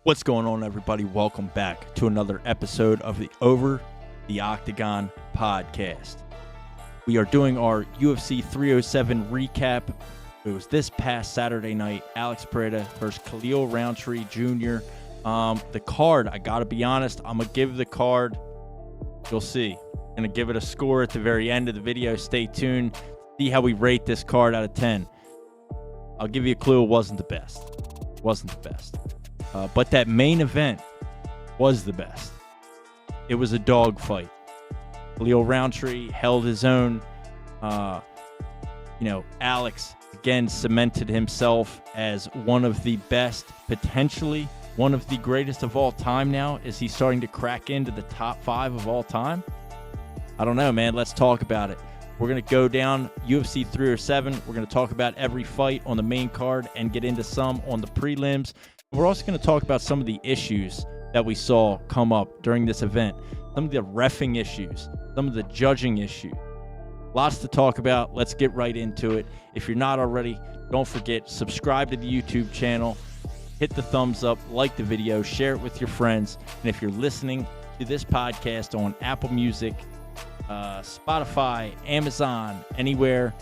What's going on, everybody? Welcome back to another episode of the Over the Octagon podcast. We are doing our UFC 307 recap. It was this past Saturday night, Alex Pereira versus Khalil Rountree Jr. The card, I got to be honest, I'm going to give the card, you'll see. I'm going to give it a score at the very end of the video. Stay tuned. See how we rate this card out of 10. I'll give you a clue, it wasn't the best. But that main event was the best. It was a dogfight. Khalil Rountree held his own. Alex again cemented himself as one of the best, potentially one of the greatest of all time now. Is he starting to crack into the top 5 of all time? I don't know, man. Let's talk about it. We're going to go down UFC 307. We're going to talk about every fight on the main card and get into some on the prelims. We're also going to talk about some of the issues that we saw come up during this event, some of the reffing issues, some of the judging issues. Lots to talk about. Let's get right into it. If you're not already, don't forget, subscribe to the YouTube channel, hit the thumbs up, like the video, share it with your friends. And if you're listening to this podcast on Apple Music, Spotify, Amazon, anywhere,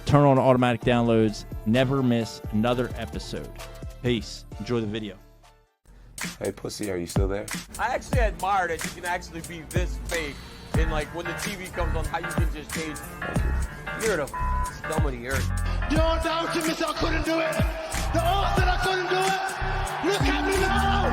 turn on automatic downloads. Never miss another episode. Peace. Enjoy the video. Hey, pussy, are you still there? I actually admire that you can actually be this fake. And like when the TV comes on, how you can just change. You're the scum of the earth. You don't doubt you, miss, I couldn't do it. The odds that I couldn't do it. Look at me now.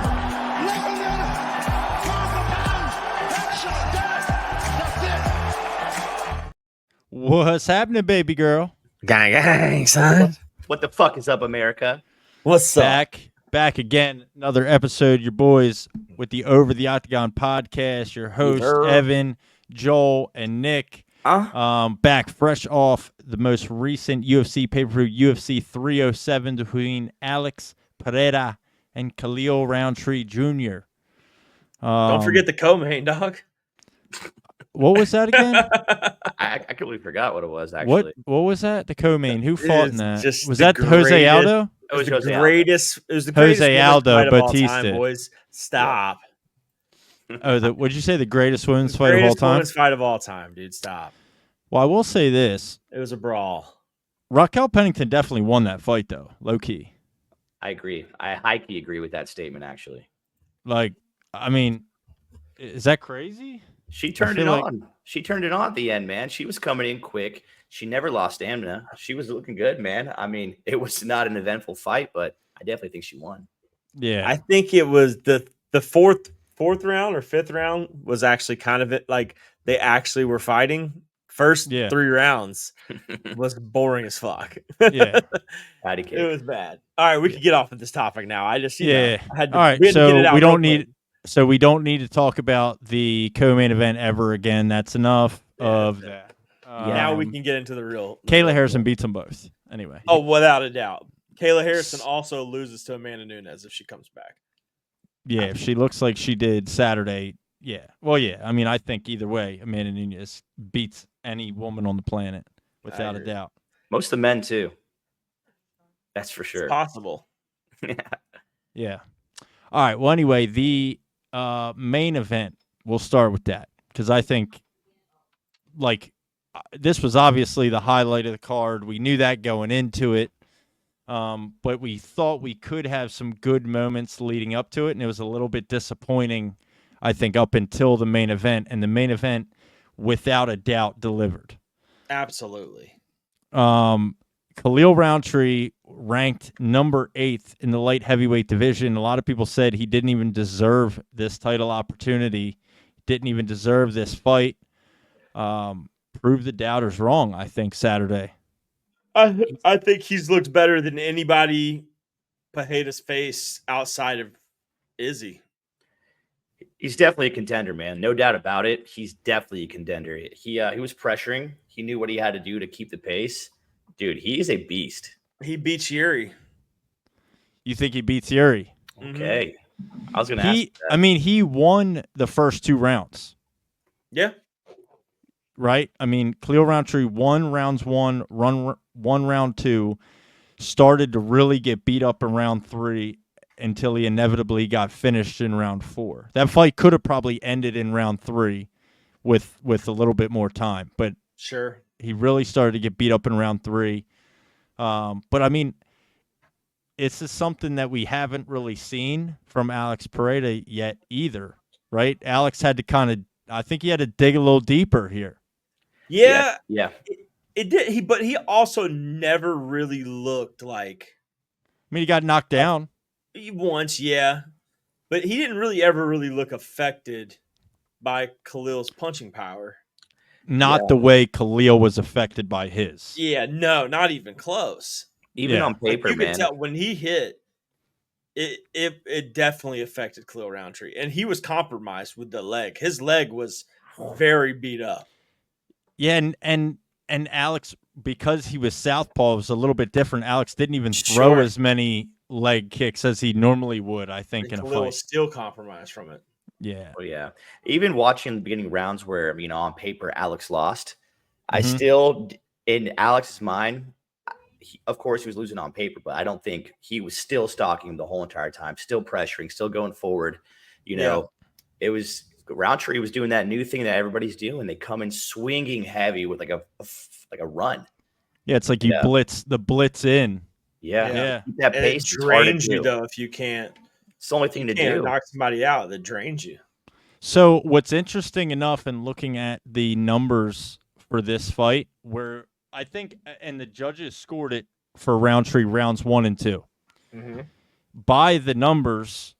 That's it. What's happening, baby girl? Gang, gang, son. What the fuck is up, America? What's up? Back again. Another episode. Your boys with the Over the Octagon podcast. Your hosts, Evan, Joel, and Nick. Back fresh off the most recent UFC pay-per-view, UFC 307, between Alex Pereira and Khalil Rountree Jr. Don't forget the co-main, dog. What was that again? I completely forgot what it was, actually. What was that? The co-main. Who fought in that? Was that Jose Aldo? It was the greatest. It was the Jose greatest Aldo fight of all Batista. time, boys. Stop. What'd you say? The greatest women's fight of all Greatest time? women's fight of all time, dude. Stop. Well, I will say this. It was a brawl. Raquel Pennington definitely won that fight, though. Low key. I agree. I high-key agree with that statement, actually. Like, I mean, is that crazy? She turned it on. She turned it on at the end, man. She was coming in quick. She never lost stamina. She was looking good, man. I mean, it was not an eventful fight, but I definitely think she won. Yeah. I think it was the fourth round or fifth round was actually kind of it. Like they actually were fighting. First 3 rounds was boring as fuck. Yeah. It was bad. All right, we can get off of this topic now. I just All right, so we don't need to talk about the co-main event ever again. That's enough of that. Now we can get into the real. Kayla Harrison beats them both. Anyway. Oh, without a doubt. Kayla Harrison also loses to Amanda Nunes if she comes back. Yeah, if she looks like she did Saturday. Yeah. Well, yeah. I mean, I think either way, Amanda Nunes beats any woman on the planet without a doubt. Most of the men, too. That's for sure. It's possible. Yeah. All right. Well, anyway, the main event, we'll start with that because I think, this was obviously the highlight of the card. We knew that going into it, but we thought we could have some good moments leading up to it, and it was a little bit disappointing, I think, up until the main event. And the main event, without a doubt, delivered. Absolutely. Khalil Rountree ranked number 8 in the light heavyweight division. A lot of people said he didn't even deserve this title opportunity, didn't even deserve this fight. Proved the doubters wrong, I think, Saturday. I think he's looked better than anybody Pereira's face outside of Izzy. He's definitely a contender, man. No doubt about it. He's definitely a contender. He was pressuring. He knew what he had to do to keep the pace. Dude, he is a beast. He beats Yuri. You think he beats Yuri? Okay. I was going to ask that. I mean, he won the first 2 rounds. Yeah. Right? I mean, Khalil Rountree won round 2, started to really get beat up in round 3, until he inevitably got finished in round 4. That fight could have probably ended in round 3 with a little bit more time, but Sure. he really started to get beat up in round 3. But I mean, this is something that we haven't really seen from Alex Pereira yet either, right? Alex had to I think he had to dig a little deeper here. Yeah. Yeah. It did. But he also never really looked like. I mean, he got knocked down. Once, yeah. But he didn't really ever really look affected by Khalil's punching power. Not the way Khalil was affected by his. Yeah, no, not even close. Even on paper, you man. could tell when he hit, it definitely affected Khalil Rountree. And he was compromised with the leg. His leg was very beat up. Yeah, and Alex, because he was southpaw, it was a little bit different. Alex didn't even throw as many leg kicks as he normally would, I think, in a Khalil fight. was still compromised from it. Yeah. Oh, yeah. Even watching the beginning rounds where, on paper, Alex lost, I still, in Alex's mind, of course, he was losing on paper, but I don't think he was still stalking him the whole entire time, still pressuring, still going forward. It was Rountree was doing that new thing that everybody's doing. They come in swinging heavy with like a run. Yeah, it's like you blitz in. Yeah. Keep that and pace. It drains you, though, if you can't. It's the only thing to do. Knock somebody out that drains you. So what's interesting enough in looking at the numbers for this fight, where I think, and the judges scored it for Rountree rounds 1 and 2. Mm-hmm. By the numbers,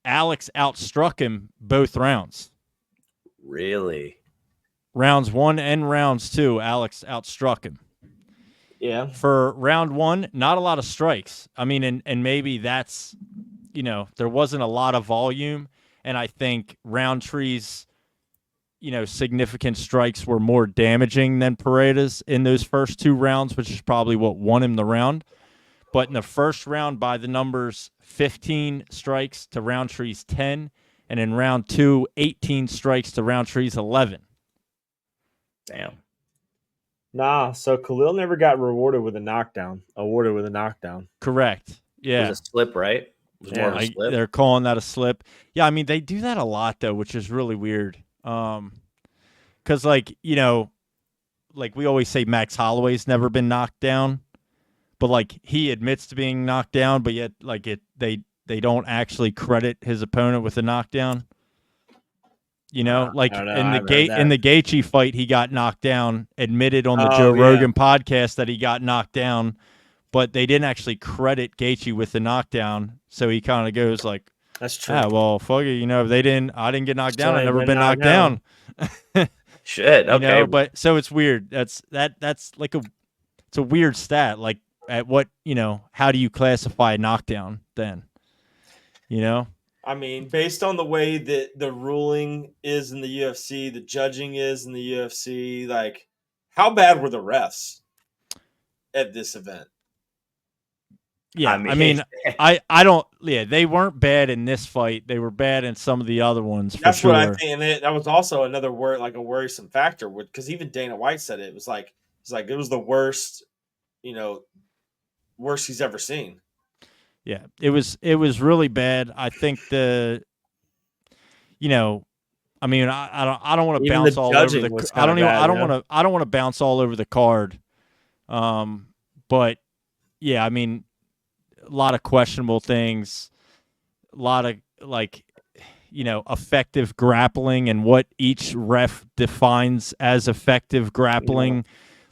Alex outstruck him both rounds. Really? Rounds 1 and rounds 2, Alex outstruck him. Yeah. For round 1, not a lot of strikes. I mean, and maybe that's, there wasn't a lot of volume. And I think Rountree's, significant strikes were more damaging than Pereira's in those first 2 rounds, which is probably what won him the round. But in the first round, by the numbers, 15 strikes to Rountree's 10. And in round 2, 18 strikes to Rountree's 11. Damn. Nah, so Khalil never got awarded with a knockdown. Correct. Yeah. It was a slip, right? It was more of a slip. They're calling that a slip. Yeah, I mean, they do that a lot, though, which is really weird. Because, like we always say Max Holloway's never been knocked down. But, like, he admits to being knocked down, but yet, like, they don't actually credit his opponent with a knockdown. Like in the Gaethje fight, he got knocked down, admitted on the Joe Rogan podcast that he got knocked down, but they didn't actually credit Gaethje with the knockdown. So he kind of goes like, "That's true. Yeah, well, fuck it, if I didn't get knocked down, I've never been knocked down." Shit. Okay. But so it's weird. That's like it's a weird stat. Like at what how do you classify a knockdown then? I mean, based on the way that the ruling is in the UFC, the judging is in the UFC, like, how bad were the refs at this event? Yeah, I don't. Yeah, they weren't bad in this fight. They were bad in some of the other ones. For That's sure. what I think, and that was also another like a worrisome factor, because even Dana White said it was like it was the worst, worst he's ever seen. Yeah, it was really bad. I think I mean, I don't want to bounce all over the. I don't want to bounce all over the card. But yeah, I mean, a lot of questionable things, a lot of effective grappling and what each ref defines as effective grappling.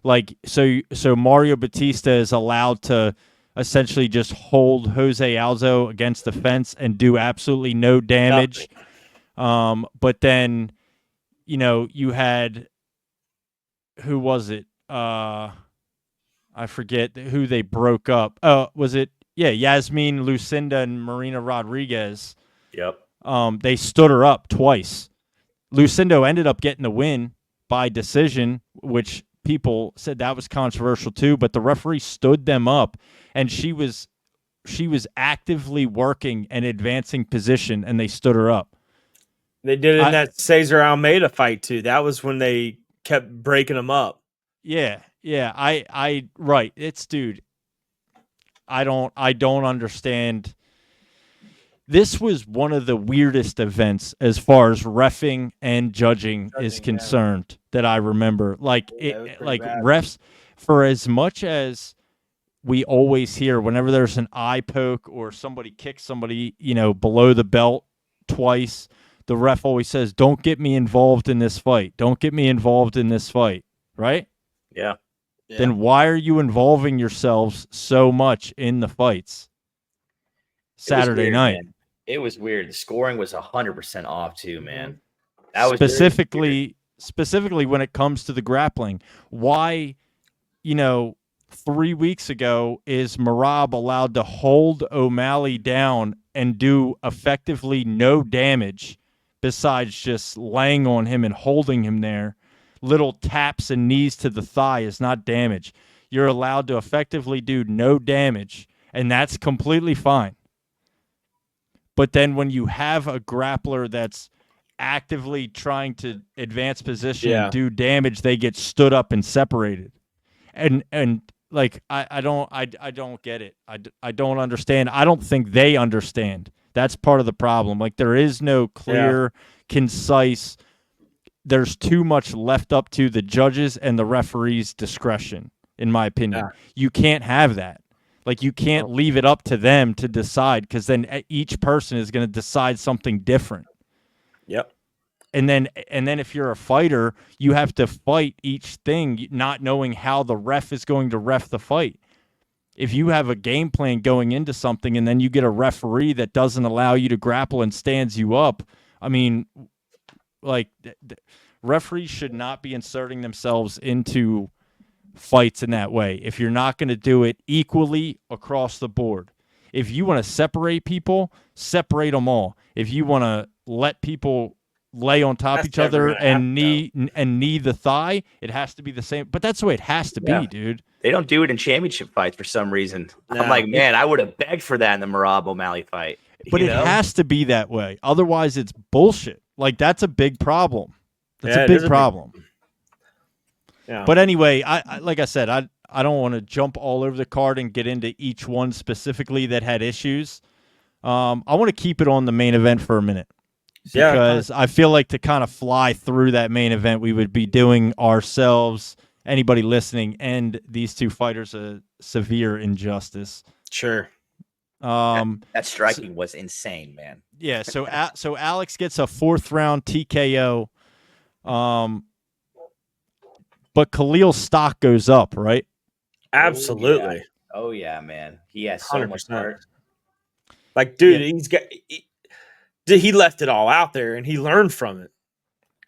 Yeah. So Mario Batista is allowed to essentially just hold Jose Aldo against the fence and do absolutely no damage. But then, you had, who was it? I forget who they broke up. Was it? Yeah, Yasmin Lucinda and Marina Rodriguez. Yep. They stood her up twice. Lucindo ended up getting the win by decision, which people said that was controversial too, but the referee stood them up, and she was actively working and advancing position, and they stood her up. They did it in that Cesar Almeida fight too. That was when they kept breaking them up. Yeah. Right. It's, dude, I don't understand. this was one of the weirdest events as far as reffing and judging is concerned that I remember. Like bad. refs, for as much as we always hear whenever there's an eye poke or somebody kicks somebody, below the belt twice, the ref always says, "Don't get me involved in this fight. Don't get me involved in this fight." Right? Yeah. Then why are you involving yourselves so much in the fights? Saturday night. Man. It was weird. The scoring was 100% off too, man. That was specifically when it comes to the grappling. Why, 3 weeks ago is Merab allowed to hold O'Malley down and do effectively no damage besides just laying on him and holding him there? Little taps and knees to the thigh is not damage. You're allowed to effectively do no damage, and that's completely fine. But then when you have a grappler that's actively trying to advance position and do damage, they get stood up and separated. And like I don't get it. I don't understand. I don't think they understand. That's part of the problem. Like there is no clear, concise. There's too much left up to the judges and the referees' discretion, in my opinion. Yeah. You can't have that. Like you can't leave it up to them to decide, because then each person is going to decide something different. Yep. And then if you're a fighter, you have to fight each thing, not knowing how the ref is going to ref the fight. If you have a game plan going into something and then you get a referee that doesn't allow you to grapple and stands you up, I mean, like referees should not be inserting themselves into fights in that way. If you're not going to do it equally across the board, if you want to separate people, separate them all. If you want to let people lay on top of each other and knee the thigh, it has to be the same. But that's the way it has to be, dude. They don't do it in championship fights for some reason. No. I'm like, man, I would have begged for that in the Merab O'Malley fight. But it has to be that way. Otherwise, it's bullshit. Like, that's a big problem. That's a big problem. Yeah. But anyway, I like I said, I don't want to jump all over the card and get into each one specifically that had issues. I want to keep it on the main event for a minute. Because I feel like to kind of fly through that main event, we would be doing ourselves, anybody listening, and these two fighters a severe injustice. Sure. That striking was insane, man. Yeah, so Alex gets a 4th round TKO. But Khalil's stock goes up, right? Absolutely. Oh yeah, man. He has so 100%. Much heart. Like, dude, he left it all out there and he learned from it.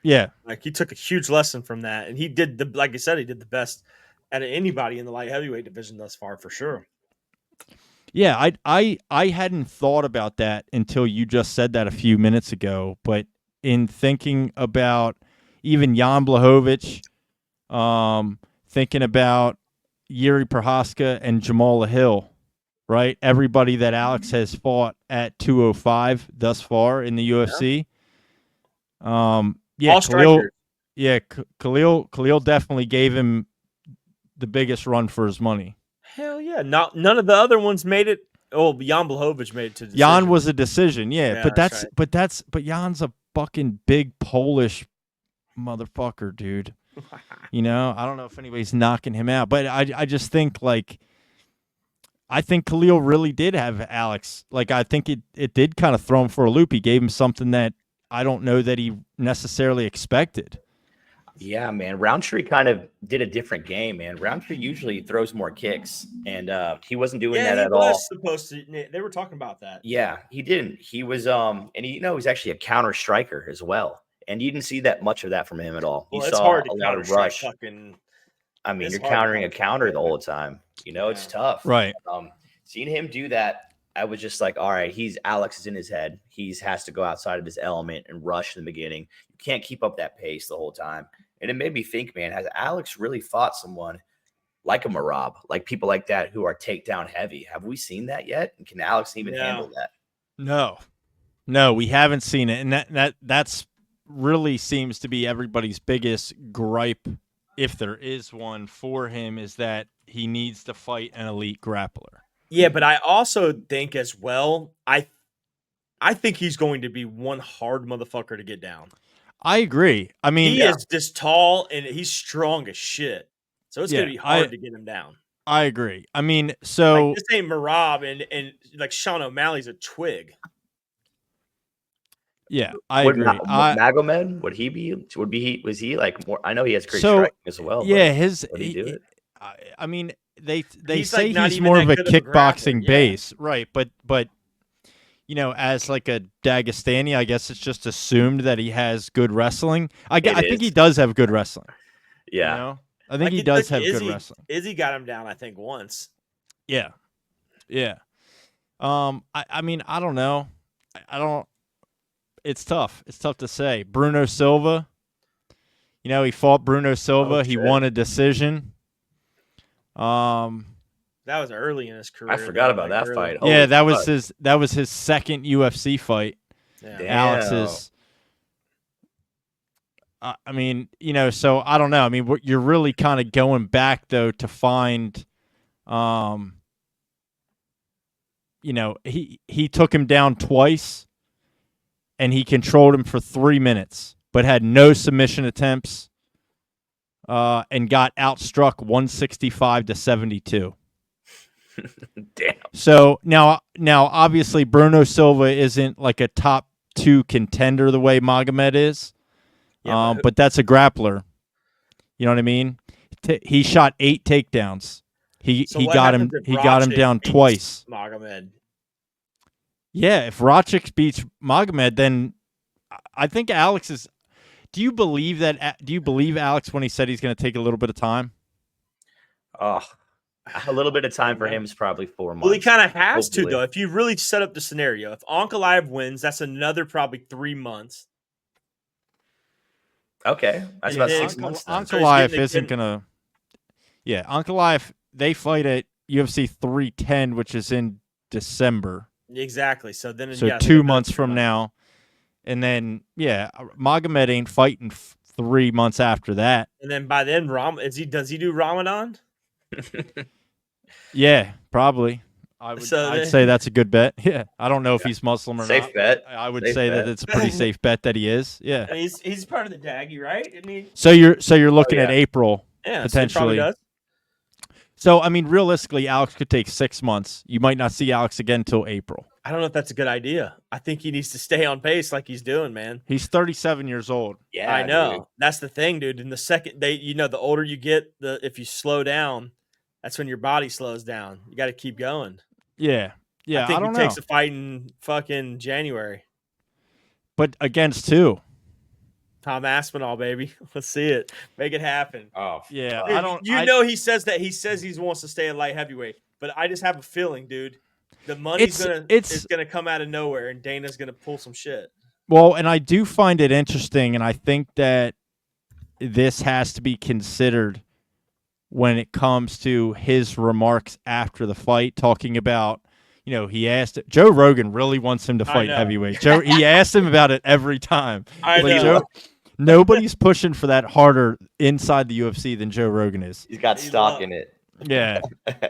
Yeah. Like he took a huge lesson from that. And he did like I said, he did the best out of anybody in the light heavyweight division thus far, for sure. Yeah, I hadn't thought about that until you just said that a few minutes ago. But in thinking about even Jan Blachowicz, thinking about Yuri Prohaska and Jamal Hill, right? Everybody that Alex has fought at 205 thus far in the UFC. Yeah, Khalil definitely gave him the biggest run for his money. Hell yeah! None of the other ones made it. Oh, Jan Blachowicz made it to the decision. Jan was a decision, yeah but Jan's a fucking big Polish motherfucker, dude. I don't know if anybody's knocking him out, but I just think I think Khalil really did have Alex. Like, I think it did kind of throw him for a loop. He gave him something that I don't know that he necessarily expected. Yeah, man. Rountree kind of did a different game, man. Rountree usually throws more kicks, and he wasn't doing that at all. Supposed to. They were talking about that. Yeah, he didn't. He was and he's actually a counter striker as well. And you didn't see that much of that from him at all. Well, you saw a lot of rush. I mean, you're countering a counter the whole time. It's tough. Right. Seeing him do that, I was just like, all right, Alex is in his head. He has to go outside of his element and rush in the beginning. You can't keep up that pace the whole time. And it made me think, man, has Alex really fought someone like a Merab, like people like that who are takedown heavy? Have we seen that yet? And can Alex even handle that? No, we haven't seen it. And that's really seems to be everybody's biggest gripe, if there is one for him, is that he needs to fight an elite grappler. Yeah, but I also think as well, I think he's going to be one hard motherfucker to get down. I agree. I mean, he is just tall and he's strong as shit. So it's going to be hard to get him down. I agree. I mean, so like, this ain't Marab and like Sean O'Malley's a twig. Yeah, I agree. Magomed, was he like more? I know he has great striking as well. Yeah, would he do it? I mean, they he's say like he's more of a kickboxing a base, right? But you know, as like a Dagestani, I guess it's just assumed that he has good wrestling. I think he does have good wrestling. Yeah, you know? I think he does have good wrestling. Izzy got him down, I think, once. Yeah. I mean, I don't know. I don't. It's tough. It's tough to say. Bruno Silva. You know, he fought Bruno Silva. He won a decision. That was early in his career. I forgot about that fight. Yeah, that was his second UFC fight. Yeah. Alex's. I mean, you know, so I don't know. I mean, you're really kind of going back though to find, you know, he took him down twice, and he controlled him for 3 minutes, but had no submission attempts, and got outstruck 165-72. Damn. So now, obviously, Bruno Silva isn't like a top 2 contender the way Magomed is, but that's a grappler. You know what I mean? He shot 8 takedowns. He got him down twice. Magomed. Yeah, if Rakic beats Magomed, then I think Alex is. Do you believe Alex when he said he's going to take a little bit of time? Oh, a little bit of time for him is probably 4 months. Well, he kind of has to though. If you really set up the scenario, if Ankalaev wins, that's another probably 3 months. Okay, that's about 6 months. Ankalaev isn't gonna. Yeah, Ankalaev, they fight at UFC 310, which is in December. Exactly. So then, 2 months from now, and then Magomed ain't fighting 3 months after that. And then by then, does he do Ramadan? Yeah, probably. I'd say that's a good bet. Yeah, I don't know if he's Muslim or safe not. Bet. I would say that it's a pretty safe bet that he is. Yeah, and he's part of the Daggy, right? I mean, so you're looking at April potentially. So So, I mean, realistically, Alex could take 6 months. You might not see Alex again until April. I don't know if that's a good idea. I think he needs to stay on pace like he's doing, man. He's 37 years old. Yeah, I know. Dude. That's the thing, dude. In the second the older you get, if you slow down, that's when your body slows down. You got to keep going. Yeah. I think he takes a fight in fucking January. But against who? Tom Aspinall, baby. Let's see it. Make it happen. Oh, yeah. Dude, he says that he wants to stay at light heavyweight, but I just have a feeling, dude, the money's gonna come out of nowhere, and Dana's gonna pull some shit. Well, and I do find it interesting, and I think that this has to be considered when it comes to his remarks after the fight, talking about. You know, he asked Joe Rogan really wants him to fight heavyweight. He asked him about it every time. I know. Nobody's pushing for that harder inside the UFC than Joe Rogan is. He's got stock in it. Yeah.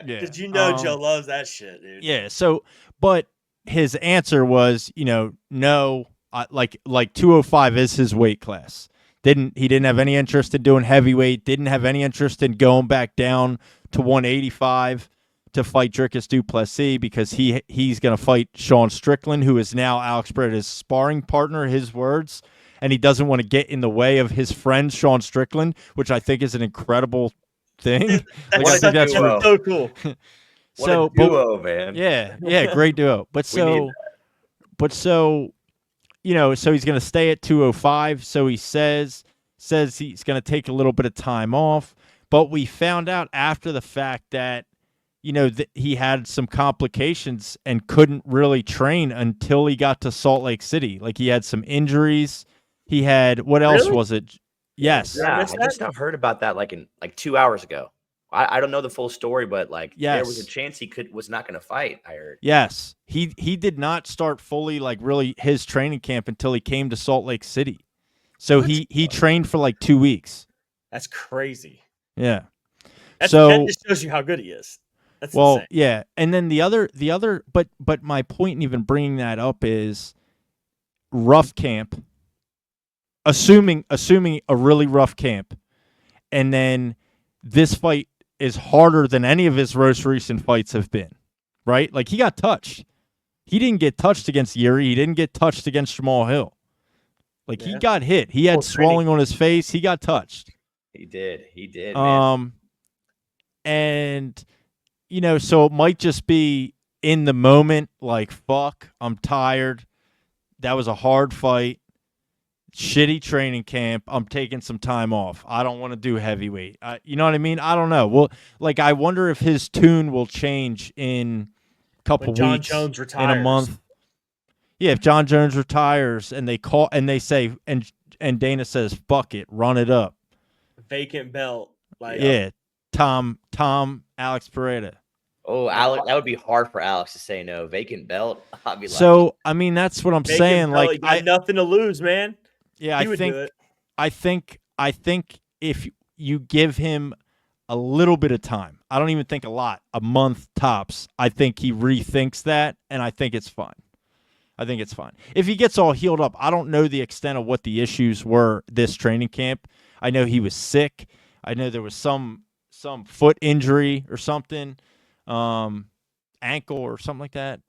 Did you know Joe loves that shit, dude? Yeah. So, but his answer was, no, like 205 is his weight class. He didn't have any interest in doing heavyweight. Didn't have any interest in going back down to 185. To fight Dricus du Plessis because he's going to fight Sean Strickland, who is now Alex Pereira's sparring partner, his words, and he doesn't want to get in the way of his friend Sean Strickland, which I think is an incredible thing. That's so cool. What a duo, man. Yeah, great duo. So he's going to stay at 205. So he says he's going to take a little bit of time off, but we found out after the fact that he had some complications and couldn't really train until he got to Salt Lake City. Like he had some injuries. He had, what else was it? Yes. Yeah, I just now heard about that like 2 hours ago. I don't know the full story, but there was a chance he was not going to fight, I heard. Yes. He did not start fully really his training camp until he came to Salt Lake City. So he trained for 2 weeks. That's crazy. Yeah. That just shows you how good he is. That's insane. Yeah, and then the other, but my point in even bringing that up is, rough camp, assuming a really rough camp, and then this fight is harder than any of his most recent fights have been, right? Like, he got touched. He didn't get touched against Yuri. He didn't get touched against Jamal Hill. Like, he got hit. He had swelling on his face. He got touched. He did, man. And, so it might just be in the moment, like, fuck, I'm tired. That was a hard fight. Shitty training camp. I'm taking some time off. I don't want to do heavyweight. You know what I mean? I don't know. Well, like, I wonder if his tune will change in a couple when John weeks, Jones retires. in a month. Yeah, if John Jones retires and they say and Dana says, fuck it, run it up. Vacant belt. Like, yeah, Tom Alex Pereira. Oh, Alex, that would be hard for Alex to say no. Vacant belt. I'd be So, I mean, that's what I'm saying. Belt, like, I got nothing to lose, man. Yeah, He would do it. I think if you give him a little bit of time, I don't even think a lot, a month tops, I think he rethinks that, and I think it's fine. If he gets all healed up, I don't know the extent of what the issues were this training camp. I know he was sick. I know there was some foot injury or something, ankle or something like that.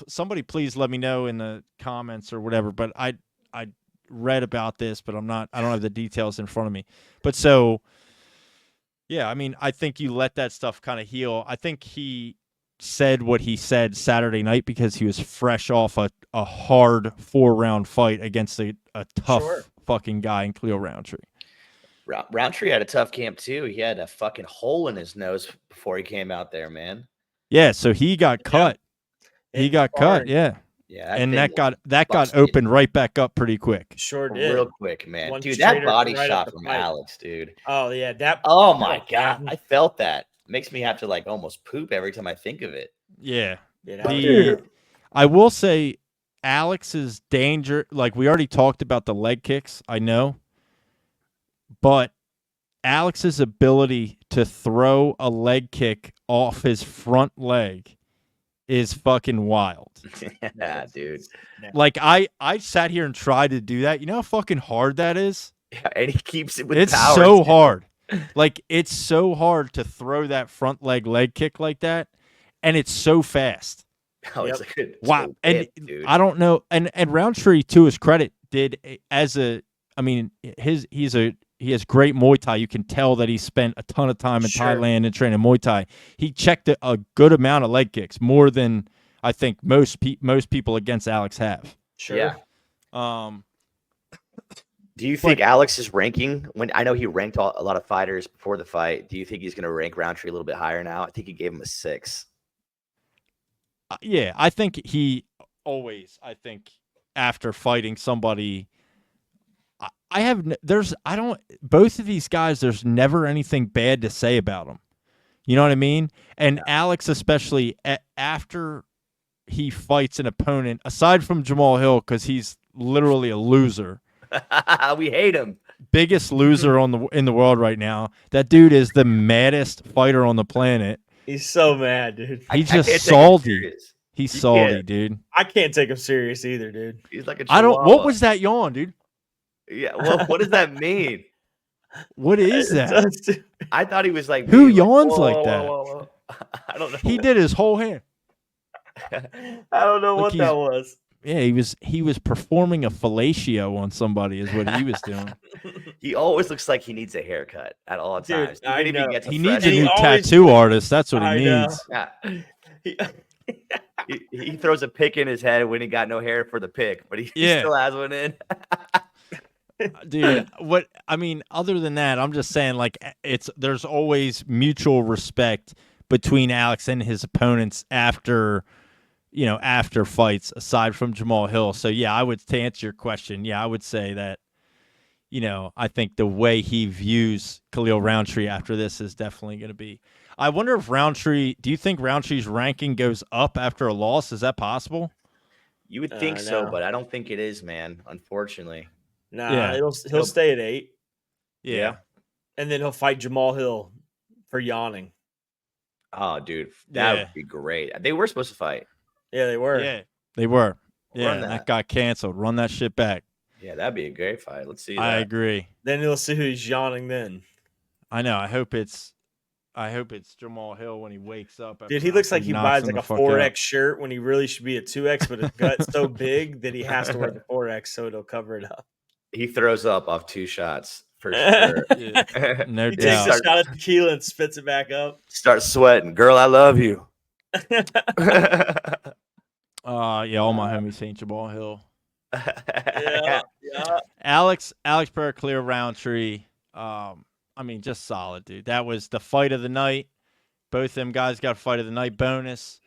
Somebody please let me know in the comments or whatever. But I read about this, but I don't have the details in front of me. But so, yeah, I mean, I think you let that stuff kind of heal. I think he said what he said Saturday night because he was fresh off a hard 4-round fight against a tough fucking guy in Khalil Rountree. Rountree had a tough camp too. He had a fucking hole in his nose before he came out there, man. Yeah, so he got cut. He got cut, yeah. Yeah, and that got opened right back up pretty quick. Sure did. Real quick, man. One Dude, that body right shot from Alex, dude. Oh, yeah. Oh, my God. I felt that. Makes me have to, like, almost poop every time I think of it. Yeah. Yeah, I will say Alex's danger, like we already talked about the leg kicks, I know. But Alex's ability to throw a leg kick off his front leg is fucking wild. Yeah, dude. Like, I sat here and tried to do that. You know how fucking hard that is? Yeah, and he keeps it with It's power. so hard. Like, it's so hard to throw that front leg kick like that, and it's so fast. Oh, it's like a wow. And dude. I don't know. And Rountree, to his credit, did he has great Muay Thai. You can tell that he spent a ton of time in Thailand and training Muay Thai. He checked a good amount of leg kicks, more than I think most people against Alex have. Sure. Yeah. Do you think Alex's ranking, when I know he ranked a lot of fighters before the fight, do you think he's going to rank Rountree a little bit higher now? I think he gave him a 6. Yeah, I think I think after fighting somebody, both of these guys, there's never anything bad to say about them. You know what I mean? And Alex, especially after he fights an opponent, aside from Jamal Hill, because he's literally a loser. We hate him. Biggest loser in the world right now. That dude is the maddest fighter on the planet. He's so mad, dude. He's just salty. He's salty, dude. I can't take him serious either, dude. He's like a chihuahua. What was that yawn, dude? Yeah, well, what does that mean? What is that? I thought he was like, who yawns like that? Whoa. I don't know. He did his whole hand. I don't know what that was. Yeah, he was performing a fellatio on somebody is what he was doing. He always looks like he needs a haircut at all times. I know. He needs a new tattoo artist. That's what he needs. Yeah. He throws a pick in his head when he got no hair for the pick, but he still has one in. Dude, other than that, I'm just saying, like, there's always mutual respect between Alex and his opponents after fights, aside from Jamal Hill. So yeah, to answer your question, I would say that, I think the way he views Khalil Rountree after this is definitely going to be. I wonder if do you think Rountree's ranking goes up after a loss? Is that possible? You would think so, but I don't think it is, man. Unfortunately. Nah, he'll stay at 8. Yeah. And then he'll fight Jamal Hill for yawning. Oh, dude, that would be great. They were supposed to fight. Yeah, they were. Yeah, they were. Yeah, and that got canceled. Run that shit back. Yeah, that'd be a great fight. Let's see. I agree. Then you'll see who's yawning then. I know. I hope it's Jamal Hill when he wakes up. Dude, he looks like he buys like a 4X shirt when he really should be a 2X, but his gut's so big that he has to wear the 4X so it'll cover it up. He throws up off 2 shots for sure. No He doubt. takes a shot of tequila and spits it back up. Start sweating. Girl, I love you. Yeah, all my homies ain't Jamal Hill. Yeah. Alex Pereira, Khalil Rountree. I mean, just solid, dude. That was the fight of the night. Both them guys got fight of the night bonus.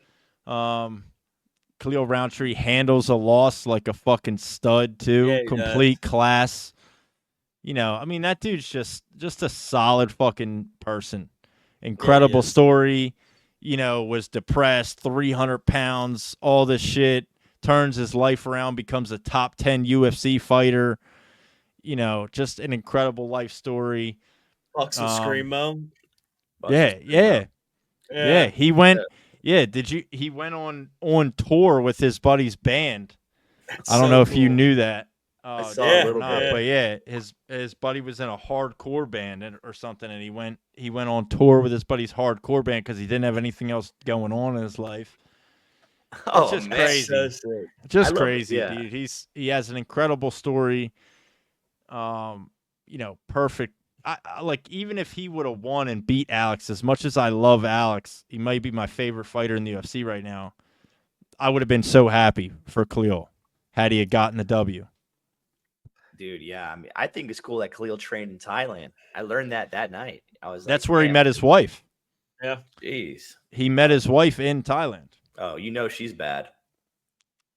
Khalil Rountree handles a loss like a fucking stud too. Yeah, Complete class. You know, I mean, that dude's just a solid fucking person. Incredible story. You know, was depressed, 300 pounds, all this shit. Turns his life around, becomes a top 10 UFC fighter. You know, just an incredible life story. Fucks with Screamo. Yeah. He went. Yeah. He went on tour with his buddy's band. I don't know if you knew that. I saw a little bit. But yeah, his buddy was in a hardcore band or something, and he went on tour with his buddy's hardcore band because he didn't have anything else going on in his life. It's just crazy. So sick. Just crazy, dude. He has an incredible story. You know, perfect. I like, even if he would have won and beat Alex, as much as I love Alex, he might be my favorite fighter in the UFC right now. I would have been so happy for Khalil had he had gotten the W. Dude, yeah. I mean, I think it's cool that Khalil trained in Thailand. I learned that night. That's where he met his wife. Yeah. Jeez. He met his wife in Thailand. Oh, you know she's bad.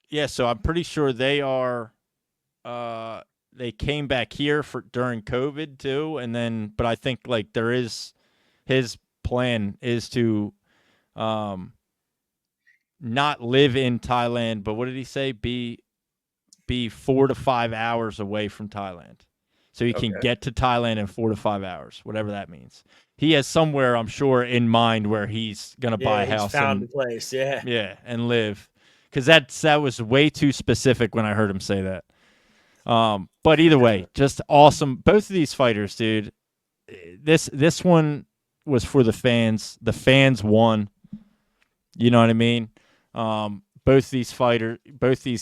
Yeah, so I'm pretty sure they are they came back here during COVID too, and then but I think like his plan is to not live in Thailand, but what did he say? Be 4 to 5 hours away from Thailand. So he can get to Thailand in 4 to 5 hours, whatever that means. He has somewhere, I'm sure, in mind where he's gonna buy a house. Found a place, yeah, and live. Because that was way too specific when I heard him say that. But either way, just awesome. Both of these fighters, dude. This one was for the fans. The fans won. You know what I mean? Both these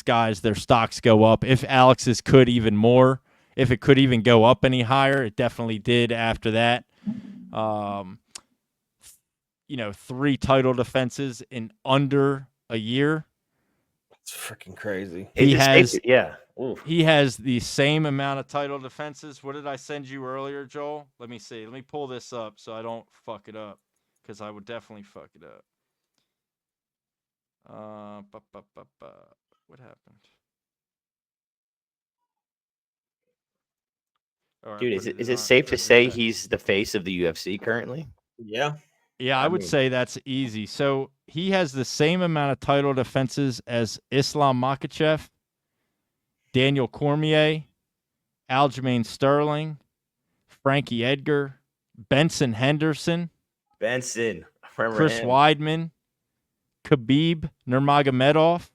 guys, their stocks go up. If Alex's could even more, if it could even go up any higher, it definitely did after that. 3 title defenses in under a year. It's freaking crazy. He has Oof. He has the same amount of title defenses. What did I send you earlier, Joel? Let me see. Let me pull this up so I don't fuck it up, because I would definitely fuck it up. What happened? Right, dude, is it safe to say he's the face of the UFC currently? Yeah. Yeah, I would say that's easy. So he has the same amount of title defenses as Islam Makhachev, Daniel Cormier, Aljamain Sterling, Frankie Edgar, Benson Henderson, Chris Weidman, Khabib Nurmagomedov.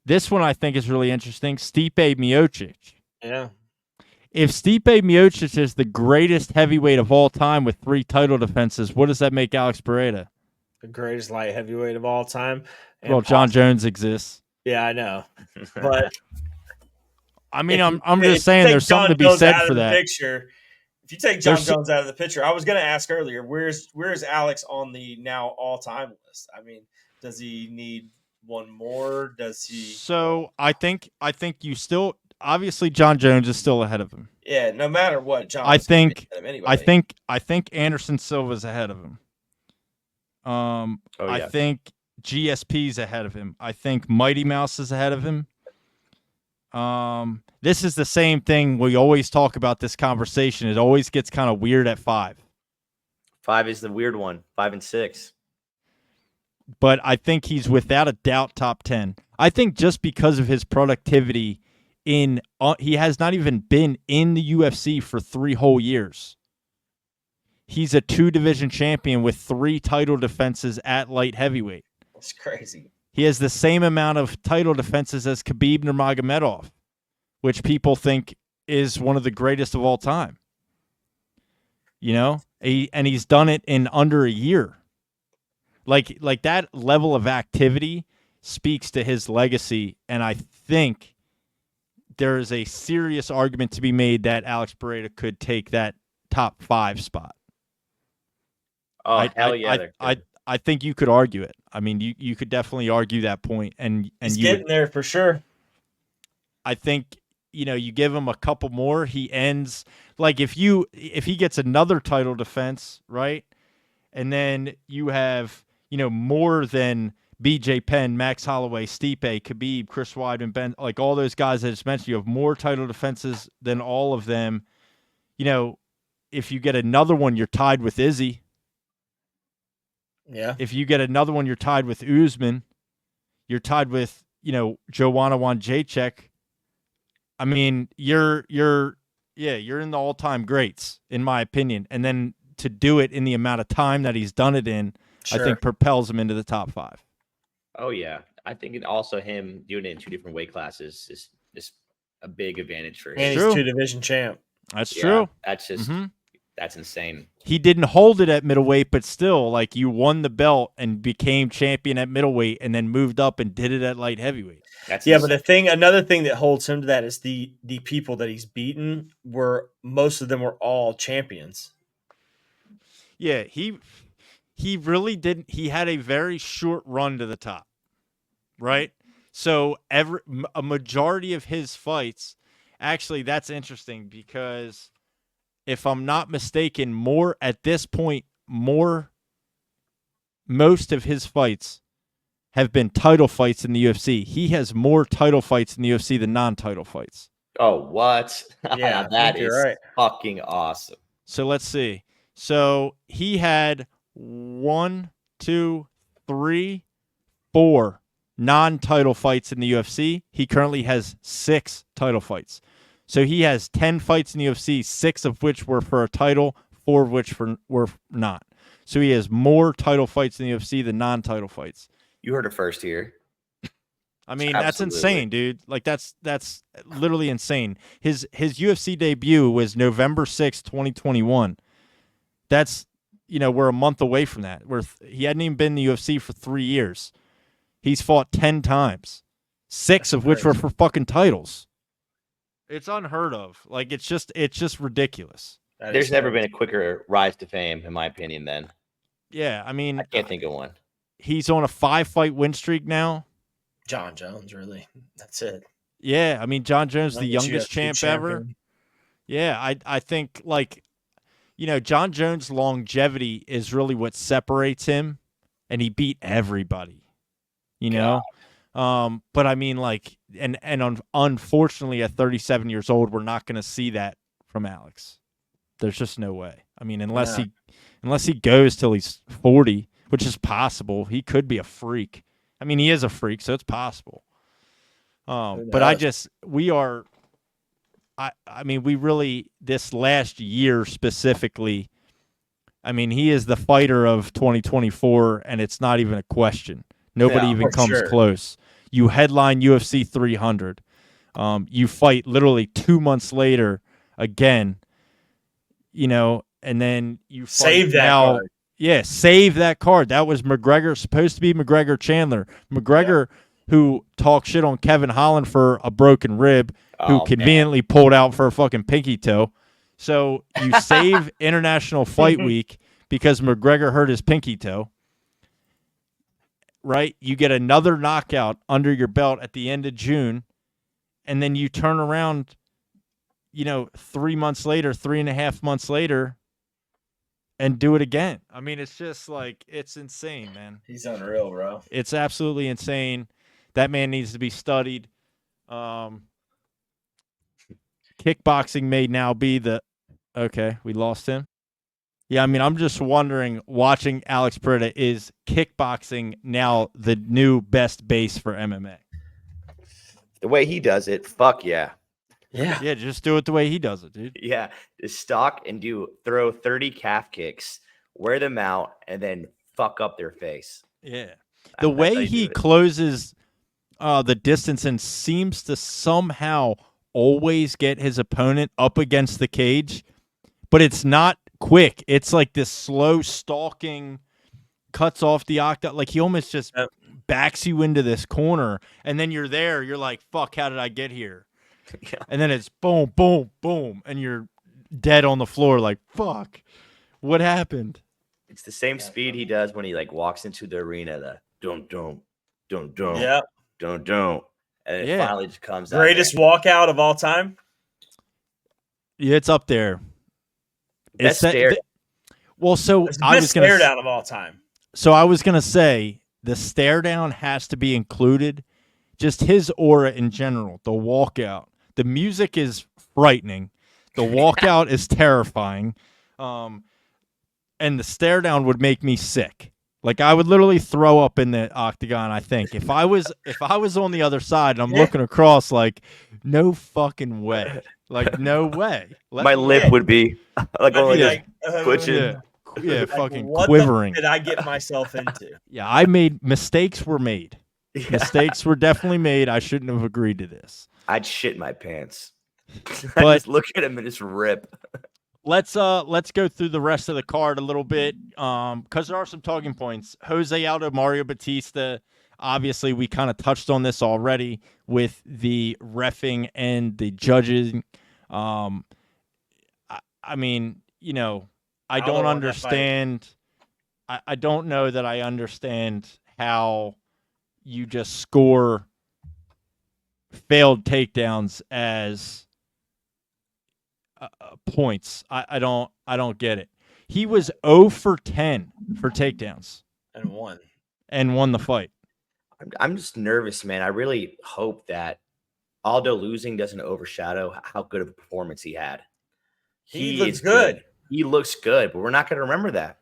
This one I think is really interesting. Stipe Miocic. Yeah. If Stipe Miocic is the greatest heavyweight of all time with 3 title defenses, what does that make Alex Pereira? The greatest light heavyweight of all time. Well, John Jones exists. Yeah, I know. But I mean, I'm just saying there's something to be said for that. If you take John Jones out of the picture, I was going to ask earlier, where's Alex on the now all-time list? I mean, does he need one more? Does he? So I think you still. Obviously, John Jones is still ahead of him. Yeah, no matter what, John. I think anyway. Anderson Silva's ahead of him. I think GSP's ahead of him. I think Mighty Mouse is ahead of him. This is the same thing. We always talk about this conversation. It always gets kind of weird at 5. 5 is the weird one. 5 and 6. But I think he's without a doubt top 10. I think just because of his productivity. He has not even been in the UFC for 3 whole years. He's a 2-division champion with 3 title defenses at light heavyweight. That's crazy. He has the same amount of title defenses as Khabib Nurmagomedov, which people think is one of the greatest of all time. You know, and he's done it in under a year. Like that level of activity speaks to his legacy, and I think there is a serious argument to be made that Alex Pereira could take that top 5 spot. Oh, hell yeah. I think you could argue it. I mean, you could definitely argue that point, and He's you getting there for sure. I think, you give him a couple more, he ends like if he gets another title defense, right? And then you have, more than BJ Penn, Max Holloway, Stipe, Khabib, Chris Weidman, Ben, like all those guys I just mentioned, you have more title defenses than all of them. If you get another one, you're tied with Izzy. Yeah. If you get another one, you're tied with Usman. You're tied with, Joanna Jacek. I mean, you're in the all-time greats, in my opinion. And then to do it in the amount of time that he's done it in, Sure. I think propels him into the top 5. Oh yeah, I think also him doing it in 2 different weight classes is a big advantage for him. And he's 2 division champ. That's true. That's just that's insane. He didn't hold it at middleweight, but still, like, you won the belt and became champion at middleweight, and then moved up and did it at light heavyweight. That's yeah, insane. but another thing that holds him to that is the people that he's beaten most of them were all champions. Yeah, he really didn't. He had a very short run to the top, right? So a majority of his fights, actually, that's interesting because if I'm not mistaken, at this point, most of his fights have been title fights in the UFC. He has more title fights in the UFC than non-title fights. Oh, what? Yeah, that is right. fucking awesome. So let's see. So he had 1, 2, 3, 4 non-title fights in the UFC. He currently has 6 title fights. So he has 10 fights in the UFC, 6 of which were for a title, 4 of which were not. So he has more title fights in the UFC than non-title fights. You heard it first here. I mean, that's insane, dude. Like that's literally insane. His UFC debut was November 6th, 2021. That's, we're a month away from that. He hadn't even been in the UFC for 3 years. He's fought 10 times, 6 of which were for fucking titles. It's unheard of. Like, it's just ridiculous. There's never been a quicker rise to fame, in my opinion, then. Yeah, I mean, I can't think of one. He's on a 5-fight win streak now. John Jones, really. That's it. Yeah, I mean, John Jones, the youngest champ ever. Yeah, I think, like, John Jones' longevity is really what separates him, and he beat everybody, But I mean, like, and unfortunately, at 37 years old, we're not going to see that from Alex. There's just no way. I mean, unless he goes till he's 40, which is possible. He could be a freak. I mean, he is a freak, so it's possible. But we really, this last year specifically, I mean, he is the fighter of 2024, and it's not even a question. Nobody even comes close. You headline UFC 300. You fight literally 2 months later again, and then you fight save that card. Yeah, save that card. That was McGregor, supposed to be McGregor Chandler. McGregor, who talked shit on Kevin Holland for a broken rib, who conveniently pulled out for a fucking pinky toe. So you save International Fight Week because McGregor hurt his pinky toe. Right? You get another knockout under your belt at the end of June, and then you turn around, 3 months later, 3.5 months later, and do it again. I mean, it's just like, it's insane, man. He's unreal, bro. It's absolutely insane. That man needs to be studied. Kickboxing may now be okay, we lost him. Yeah, I mean, I'm just wondering, watching Alex Pereira, is kickboxing now the new best base for MMA? The way he does it, fuck yeah. Yeah, just do it the way he does it, dude. Yeah, just stalk and throw 30 calf kicks, wear them out, and then fuck up their face. Yeah. The That's how way you he do it. closes the distance and seems to somehow always get his opponent up against the cage, but it's not quick. It's like this slow stalking, cuts off the octagon. Like he almost just Yep. backs you into this corner, and then you're there. You're like, fuck, how did I get here? Yeah. And then it's boom, boom, boom, and you're dead on the floor like, fuck, what happened? It's the same speed he does when he like walks into the arena. The don't, Yeah. don't, and it Yeah. finally just comes out. Greatest walkout of all time. Yeah, it's up there. Best that- stare. Well, so It's the I best was gonna stare down of all time. So I was gonna say the stare down has to be included. Just his aura in general, the walkout. The music is frightening. The walkout is terrifying. And the stare down would make me sick. Like I would literally throw up in the octagon, I think. If I was on the other side and I'm looking across like no fucking way. Like no way. My lip would be like I'd only be like like, Yeah. Yeah, like, fucking what quivering. the did I get myself into? Yeah, I made mistakes were made. Yeah. Mistakes were definitely made. I shouldn't have agreed to this. I'd shit my pants. But- I just look at him and just rip. Let's go through the rest of the card a little bit because there are some talking points. Jose Aldo, Mario Batista. Obviously, we kind of touched on this already with the reffing and the judging. I mean, you know, I Aldo don't won that fight. understand. I don't know that I understand how you just score failed takedowns as points. I don't get it. He was 0 for 10 for takedowns And won. and won the fight. I'm just nervous, man. I really hope that Aldo losing doesn't overshadow how good of a performance he had. He looks is good. He looks good, but we're not going to remember that.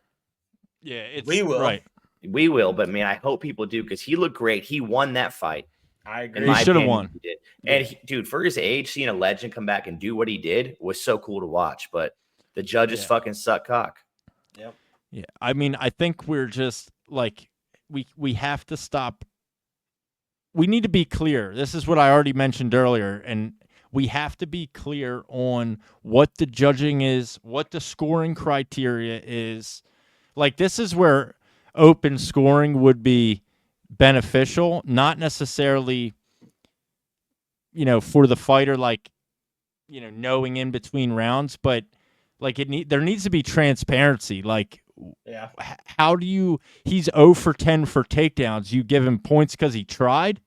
Yeah, it's We will. right. We will, but man, I hope people do because he looked great. He won that fight. I In agree. He my should have opinion, won. he did. And dude, for his age, seeing a legend come back and do what he did was so cool to watch. But the judges Yeah. fucking suck cock. Yeah, I mean, I think we're just like we have to stop. We need to be clear. This is what I already mentioned earlier, and we have to be clear on what the judging is, what the scoring criteria is. Like this is where open scoring would be beneficial, not necessarily, you know, for the fighter, like, you know, knowing in between rounds, but like there needs to be transparency. Like, Yeah. how do you? He's 0 for 10 for takedowns. You give him points because he tried.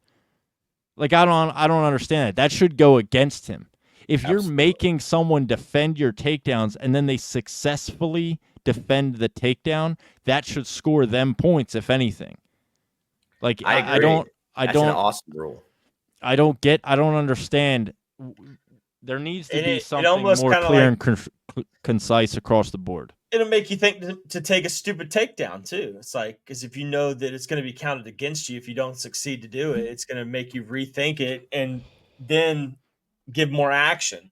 Like I don't understand it. That should go against him. If you're Absolutely. making someone defend your takedowns and then they successfully defend the takedown, that should score them points, if anything. Like I I agree. don't That's an awesome rule. I don't understand. There needs to And be it something almost more kinda clear like- and concise across the board. It'll make you think to take a stupid takedown too. It's like because if you know that it's going to be counted against you if you don't succeed to do it, it's going to make you rethink it and then give more action.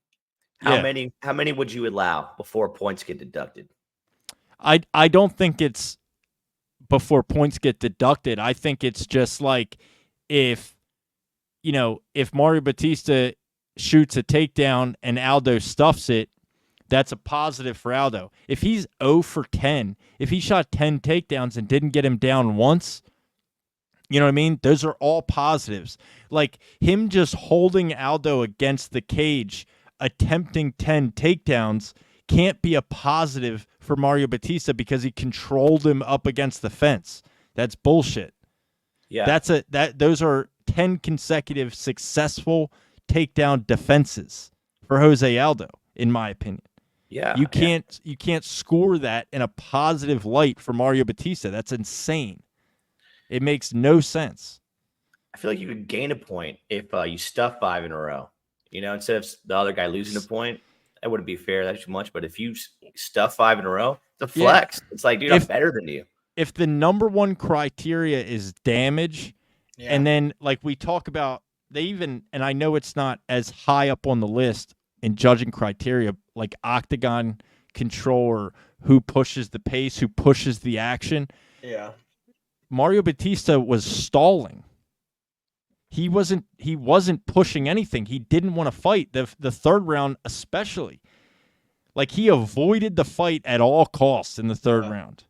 How Yeah. many would you allow before points get deducted? I don't think it's before points get deducted. I think it's just like if Mario Batista shoots a takedown and Aldo stuffs it, that's a positive for Aldo. If he's 0 for 10, if he shot 10 takedowns and didn't get him down once, you know what I mean? Those are all positives. Like him just holding Aldo against the cage, attempting 10 takedowns can't be a positive for Mario Batista because he controlled him up against the fence. That's bullshit. Yeah. Those are 10 consecutive successful takedown defenses for Jose Aldo, in my opinion. Yeah. You can't score that in a positive light for Mario Batista. That's insane. It makes no sense. I feel like you could gain a point if you stuff 5 in a row. You know, instead of the other guy losing a point, that wouldn't be fair. That's too much. But if you stuff 5 in a row, it's a Yeah. flex. It's like, dude, I'm better than you. If the number one criteria is damage, Yeah. and then like we talk about, and I know it's not as high up on the list in judging criteria, like Octagon control or who pushes the pace, who pushes the action. Yeah. Mario Batista was stalling. He wasn't pushing anything. He didn't want to fight. The third round especially. Like, he avoided the fight at all costs in the third round.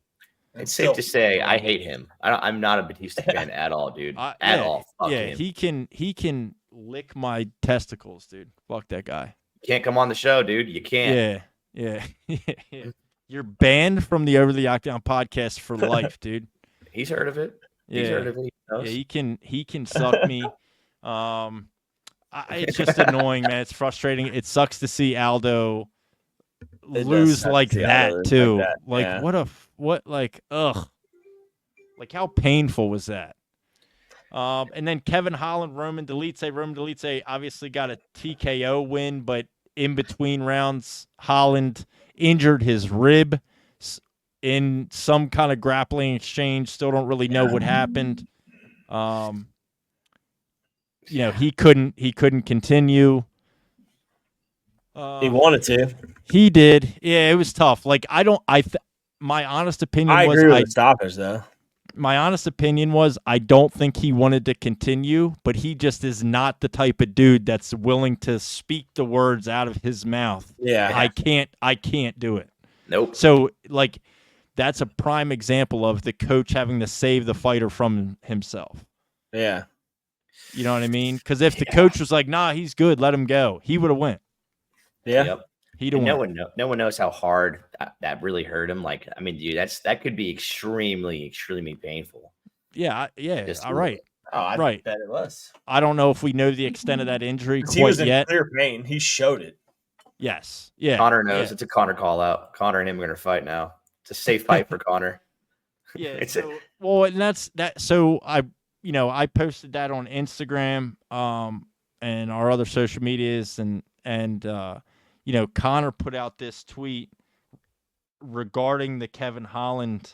It's safe to say I hate him. I'm not a Batista fan at all, dude. At all. Fuck him. He can lick my testicles, dude. Fuck that guy. Can't come on the show, dude. You can't. Yeah. You're banned from the Over the Octagon podcast for life, dude. He's heard of it. He's heard of it. He can suck me. It's just annoying, man. It's frustrating. It sucks to see Aldo lose like that too. Ugh. Like, how painful was that? And then Kevin Holland, Roman Dolidze obviously got a TKO win, but in between rounds, Holland injured his rib in some kind of grappling exchange. Still don't really know what happened. He couldn't continue. He wanted to. He did. Yeah, it was tough. Like, my honest opinion was, I agree with the stoppers, though. My honest opinion was, I don't think he wanted to continue, but he just is not the type of dude that's willing to speak the words out of his mouth. Yeah. I can't do it. Nope. So, like, that's a prime example of the coach having to save the fighter from himself. Yeah. You know what I mean? Because if the coach was like, nah, he's good, let him go, he would have went. Yeah. Yep. No one knows how hard that really hurt him. Like, I mean, dude, that could be extremely, extremely painful. Yeah. All right. Oh, I right. bet it was. I don't know if we know the extent of that injury quite he was in yet. clear pain. He showed it. Yes. Yeah. Connor knows. It's a Connor call out. Connor and him are going to fight now. It's a safe fight for Connor. Yeah. And that's that. So I posted that on Instagram, and our other social medias, and Connor put out this tweet regarding the Kevin Holland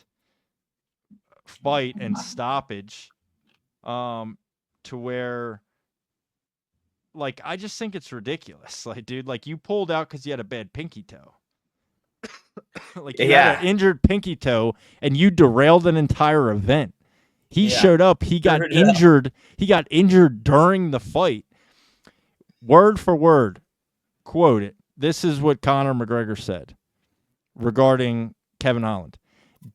fight and stoppage, to where, like, I just think it's ridiculous. Like, dude, like, you pulled out because you had a bad pinky toe. Like, you had an injured pinky toe, and you derailed an entire event. He showed up. He got injured. He got injured during the fight. Word for word, quote it. This is what Conor McGregor said regarding Kevin Holland.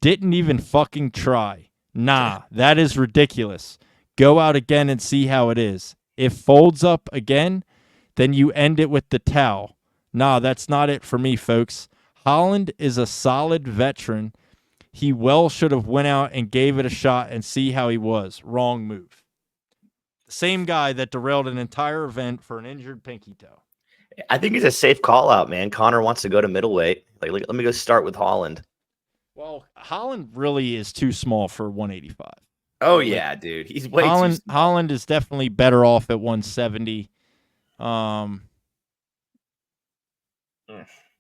Didn't even fucking try. Nah, that is ridiculous. Go out again and see how it is. If folds up again, then you end it with the towel. Nah, that's not it for me, folks. Holland is a solid veteran. He well should have went out and gave it a shot and see how he was. Wrong move. The same guy that derailed an entire event for an injured pinky toe. I think it's a safe call out, man. Connor wants to go to middleweight. Like, let me go start with Holland. Well, Holland really is too small for 185. Oh yeah, dude. He's way too small. Holland is definitely better off at 170.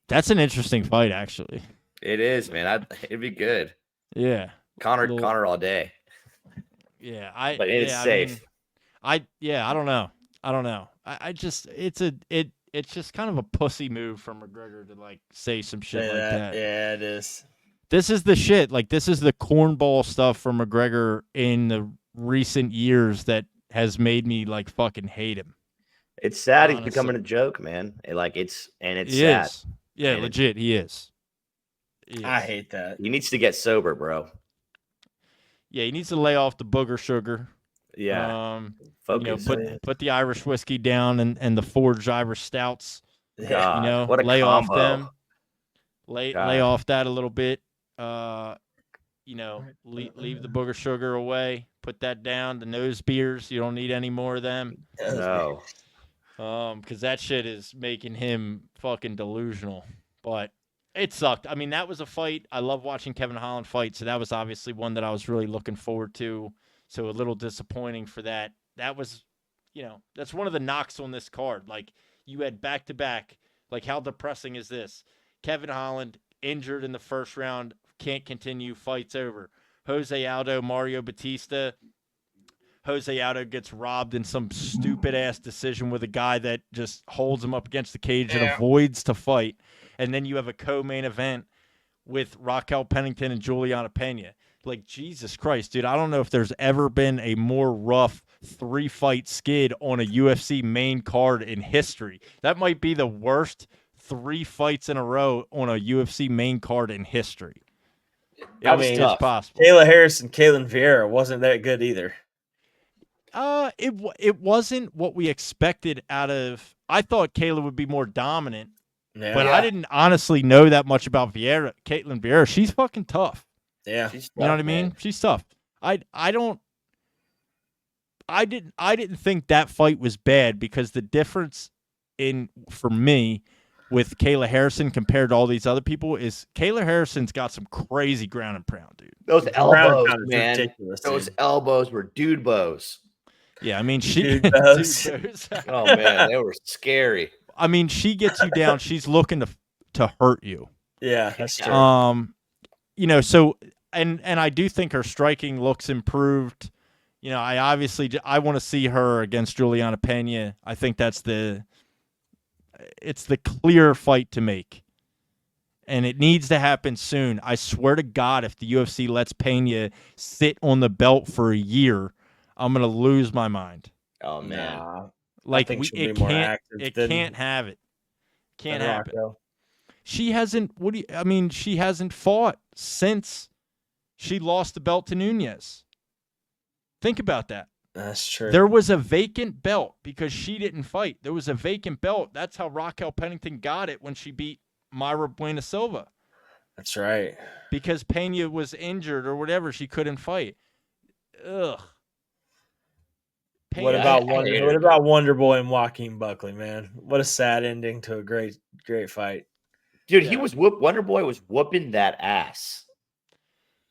That's an interesting fight, actually. It is, man. It'd be good. Yeah. Connor all day. Yeah, but it's safe. I don't know. It's just kind of a pussy move from McGregor to, like, say some shit like that. Yeah, it is. This is the shit. Like, this is the cornball stuff from McGregor in the recent years that has made me, like, fucking hate him. It's sad. Honestly. He's becoming a joke, man. It's sad. Is. Yeah, and legit, he is. I hate that. He needs to get sober, bro. Yeah, he needs to lay off the booger sugar. Yeah. Focus. Put the Irish whiskey down and the forged Irish stouts. God, what a lay combo. off them. Lay off that a little bit. Leave the booger sugar away. Put that down. The nose beers, you don't need any more of them. No. Because that shit is making him fucking delusional. But it sucked. I mean, that was a fight. I love watching Kevin Holland fight, so that was obviously one that I was really looking forward to. So a little disappointing for that. That was, that's one of the knocks on this card. Like, you had back-to-back. Like, how depressing is this? Kevin Holland, injured in the first round, can't continue, fight's over. Jose Aldo, Mario Batista. Jose Aldo gets robbed in some stupid-ass decision with a guy that just holds him up against the cage and avoids to fight. And then you have a co-main event with Raquel Pennington and Juliana Pena. Like, Jesus Christ, dude, I don't know if there's ever been a more rough 3-fight skid on a UFC main card in history. That might be the worst 3 fights in a row on a UFC main card in history. It's possible. Kayla Harris and Kaylin Vieira wasn't that good either. It wasn't what we expected out of. I thought Kayla would be more dominant, but I didn't honestly know that much about Vieira. Caitlin Vieira, she's fucking tough. Yeah, She's tough, You know what I mean? man. She's tough. I didn't think that fight was bad because the difference for me with Kayla Harrison compared to all these other people is Kayla Harrison's got some crazy ground and pound, dude. Those elbows, pound is man. ridiculous, Those dude. elbows were dude bows. Yeah, I mean she Dude bows. dude, Oh man, they were scary. I mean, she gets you down. She's looking to hurt you. Yeah, that's true. You know, so and I do think her striking looks improved. You know, I want to see her against Juliana Pena. I think it's the clear fight to make. And it needs to happen soon. I swear to God, if the UFC lets Pena sit on the belt for a year, I'm going to lose my mind. Oh man. Nah, Like think she'll it be more can't active than- can't have it. Can't than happen. Rocco. She hasn't she hasn't fought since she lost the belt to Nunez. Think about that. That's true. There was a vacant belt because she didn't fight. There was a vacant belt. That's how Raquel Pennington got it when she beat Mayra Buena Silva. That's right. Because Pena was injured or whatever, she couldn't fight. Ugh. What about Wonder Boy and Joaquin Buckley, man? What a sad ending to a great fight. Dude, Wonder Boy was whooping that ass.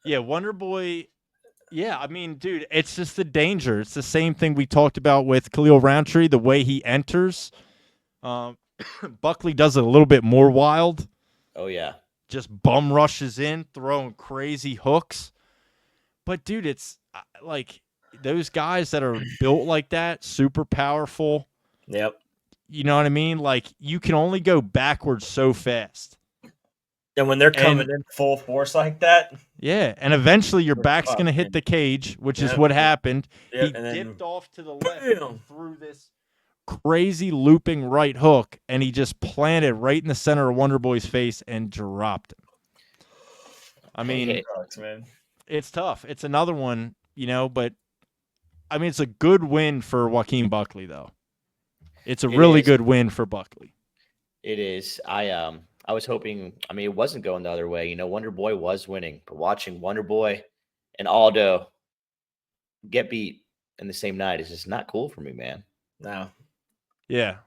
Yeah, Wonder Boy. Yeah, I mean, dude, it's just the danger. It's the same thing we talked about with Khalil Rountree, the way he enters. Buckley does it a little bit more wild. Oh yeah. Just bum rushes in, throwing crazy hooks. But, dude, it's like those guys that are built like that, super powerful. Yep. You know what I mean? Like, you can only go backwards so fast. And when they're coming in full force like that. Yeah, and eventually your back's going to hit the cage, which is what happened. Yep, He dipped off to the left and threw this crazy looping right hook, and he just planted right in the center of Wonder Boy's face and dropped him. I mean, it's tough. It's another one, you know, but I mean, it's a good win for Joaquin Buckley, though. It's a really good win for Buckley. It is. I was hoping. I mean, it wasn't going the other way. You know, Wonder Boy was winning, but watching Wonder Boy and Aldo get beat in the same night is just not cool for me, man. No. Yeah.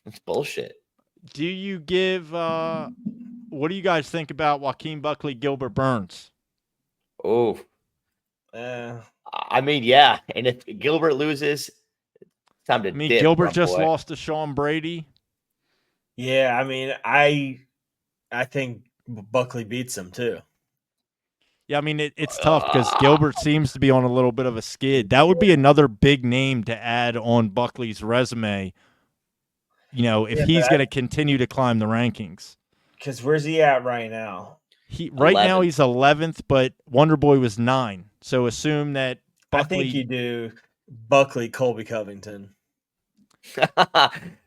It's bullshit. Do you give what do you guys think about Joaquin Buckley, Gilbert Burns? Oh. I mean, yeah. And if Gilbert loses, it's time to dip, Gilbert just lost to Sean Brady. Yeah, I mean, I think Buckley beats him too. Yeah, I mean, it's tough because Gilbert seems to be on a little bit of a skid. That would be another big name to add on Buckley's resume, you know, if he's going to continue to climb the rankings. Because where's he at right now? Now he's 11th, but Wonder Boy was 9. So assume that Buckley. I think you do Buckley, Colby Covington.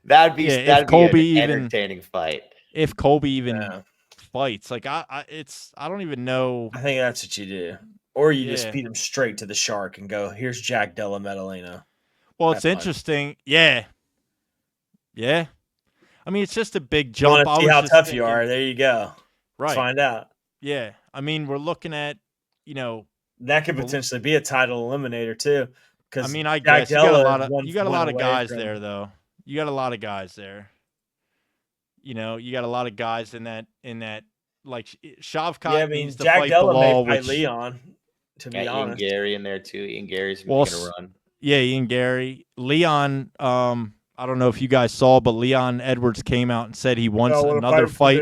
that'd be an entertaining fight. If Colby even fights, like I don't even know. I think that's what you do, or you just feed him straight to the shark and go, "Here's Jack Della Maddalena." Well, it's interesting, yeah. I mean, it's just a big jump. You want to see how tough you are? There you go. Right, let's find out. Yeah, I mean, we're looking at, you know, that could potentially be a title eliminator too. I mean, I guess you got a lot of guys there, though. You got a lot of guys there. You know, you got a lot of guys in that like Shavkat needs to fight Bilal, may fight Leon. To be honest, Ian Gary in there too. Ian Gary's making a run. Yeah, Ian Gary, Leon. I don't know if you guys saw, but Leon Edwards came out and said he wants another fight.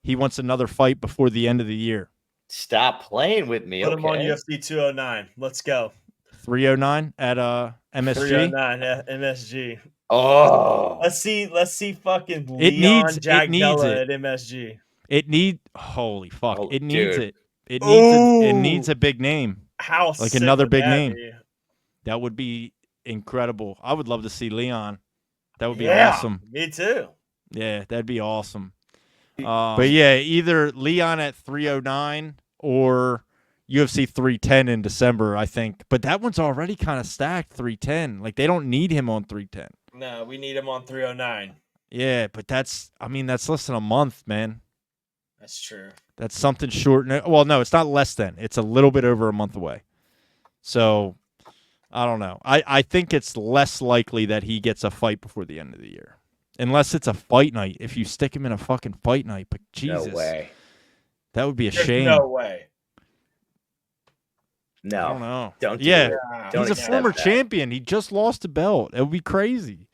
He wants another fight before the end of the year. Stop playing with me. Put him on UFC 209. Let's go. 309 at MSG. 309 at MSG. Oh, let's see fucking Leon Jack Della at MSG. Holy fuck! It needs it It needs a big name, How like sick another would big that name. be? That would be incredible. I would love to see Leon. That would be Yeah, awesome. Me too. Yeah, that'd be awesome. But yeah, either Leon at 309 or UFC 310 in December, I think. But that one's already kind of stacked, 310. Like, they don't need him on 310. No, we need him on 309. Yeah, but that's less than a month, man. That's true. That's something short. Well, no, it's not less than. It's a little bit over a month away. So, I don't know. I think it's less likely that he gets a fight before the end of the year. Unless it's a fight night. If you stick him in a fucking fight night. But Jesus. No way. That would be a There's shame. no way. No. I don't know. Don't do yeah. it. Don't He's a accept former that. champion. He just lost a belt. It would be crazy.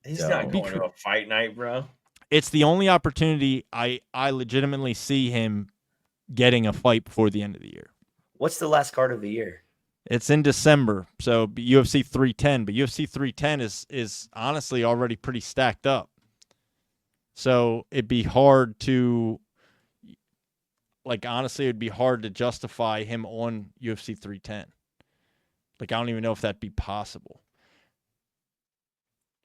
He's So- not going to a fight night, bro. It's the only opportunity I legitimately see him getting a fight before the end of the year. What's the last card of the year? It's in December, so UFC 310. But UFC 310 is honestly already pretty stacked up. So it'd be hard to, honestly, it'd be hard to justify him on UFC 310. Like, I don't even know if that'd be possible.